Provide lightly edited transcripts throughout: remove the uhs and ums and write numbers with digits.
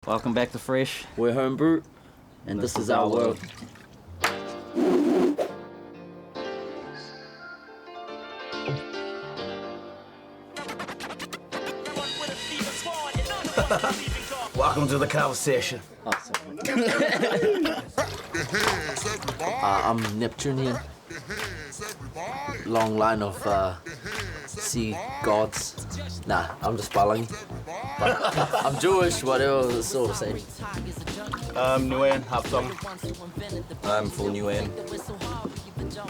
Welcome back to Fresh. We're Homebrew, and this is our world. Welcome to the conversation. I'm Neptunian. Long line of sea gods. Nah, I'm just Balangi. I'm Jewish, whatever, it's all the same. I'm Nguyen, half song. I'm full Nguyen.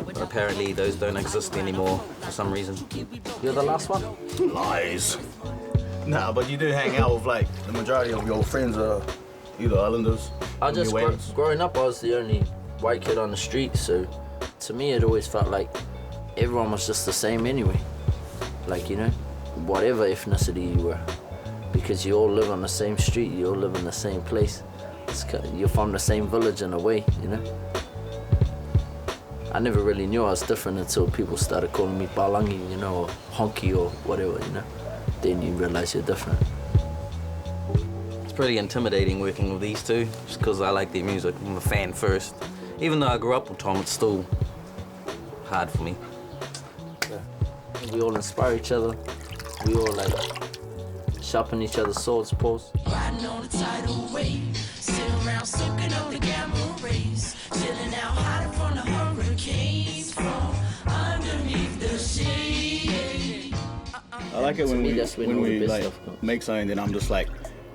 But apparently those don't exist anymore for some reason. You're the last one? Lies. Nah, but you do hang out with like the majority of your friends are either Islanders. I just growing up, I was the only white kid on the street, so to me it always felt like everyone was just the same anyway. Like, you know, whatever ethnicity you were, because you all live on the same street, you all live in the same place. You're from the same village in a way, you know. I never really knew I was different until people started calling me Balangi, you know, or Honky or whatever, you know. Then you realize you're different. It's pretty intimidating working with these two, just because I like their music. I'm a fan first. Even though I grew up with Tom, it's still hard for me. Yeah. We all inspire each other. We all like sharpen each other's swords, pause. Riding on a tidal wave, sitting around soaking up the gamma rays, chilling out hiding from the hurricanes from underneath the shade. I like it when we like stuff make something, then I'm just like,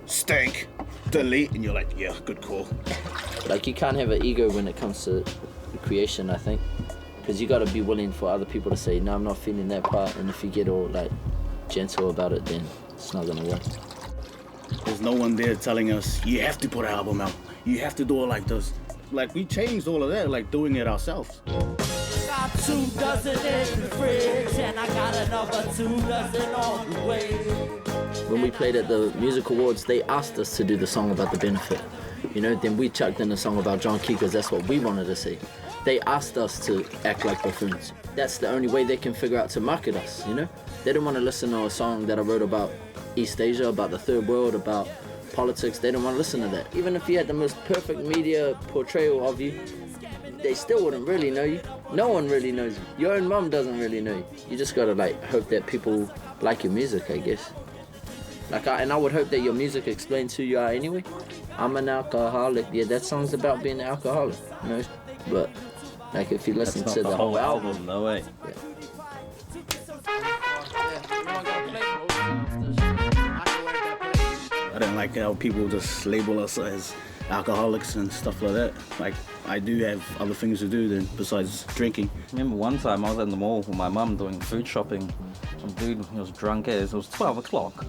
stank, delete, and you're like, yeah, good call. Like, you can't have an ego when it comes to creation, I think, because you got to be willing for other people to say, no, I'm not feeling that part, and if you get all like gentle about it, then it's not gonna work. There's no one there telling us, you have to put an album out, you have to do it like this. Like, we changed all of that, like doing it ourselves. Got 2 dozen in the fridge, and I got another 2 dozen on the way. When we played at the music awards, they asked us to do the song about the benefit. You know, then we chucked in a song about John Key because that's what we wanted to say. They asked us to act like buffoons. That's the only way they can figure out to market us, you know? They don't want to listen to a song that I wrote about East Asia, about the third world, about politics. They don't want to listen to that. Even if you had the most perfect media portrayal of you, they still wouldn't really know you. No one really knows you. Your own mom doesn't really know you. You just gotta like hope that people like your music, I guess. Like, I would hope that your music explains who you are anyway. I'm an alcoholic. Yeah, that song's about being an alcoholic, you know? But like, if you listen to the whole album, no way. Yeah. I didn't like how people just label us as alcoholics and stuff like that. Like, I do have other things to do than besides drinking. I remember one time I was in the mall with my mum doing food shopping. Some dude, he was drunk as, it was 12 o'clock.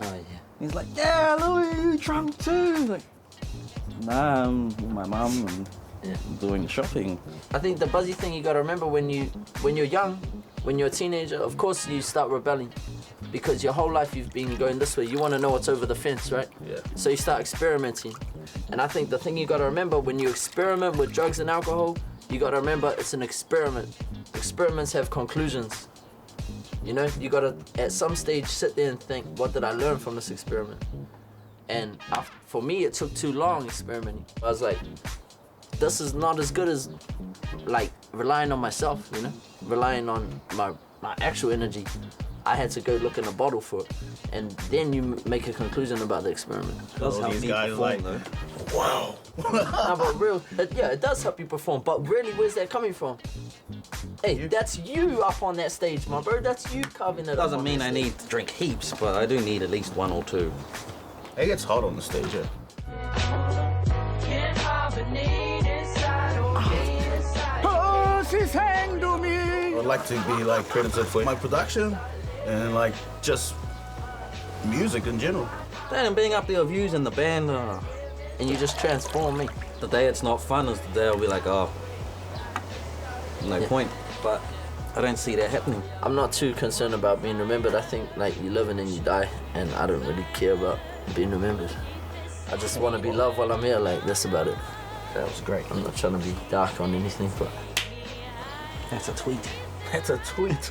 Oh, yeah. He's like, yeah, Louis, you drunk too? Like, nah, I'm with my mum and doing shopping. I think the buzzy thing you gotta remember when you're young, when you're a teenager, of course you start rebelling. Because your whole life you've been going this way. You want to know what's over the fence, right? Yeah. So you start experimenting. And I think the thing you got to remember when you experiment with drugs and alcohol, you got to remember it's an experiment. Experiments have conclusions. You know, you got to at some stage sit there and think, what did I learn from this experiment? And for me, it took too long experimenting. I was like, this is not as good as like relying on myself, you know? Relying on my actual energy. I had to go look in a bottle for it, and then you make a conclusion about the experiment. Does help these me guys perform, like, though. wow. No, but real, it does help you perform, but really, where's that coming from? Hey, that's you up on that stage, my bro. That's you carving it up. Doesn't mean I need to drink heaps, but I do need at least 1 or 2. It gets hot on the stage, yeah. Can't hibernate inside or inside. Oh, she's hanged to me. I'd like to be like credited for my production and like just music in general. Then being up there with views in the band, And you just transform me. the day it's not fun is the day I'll be like, oh, no point. But I don't see that happening. I'm not too concerned about being remembered. I think like you live and then you die, and I don't really care about being remembered. I just want to be loved while I'm here. Like, that's about it. That was great. I'm not trying to be dark on anything, but That's a tweet. That's a tweet.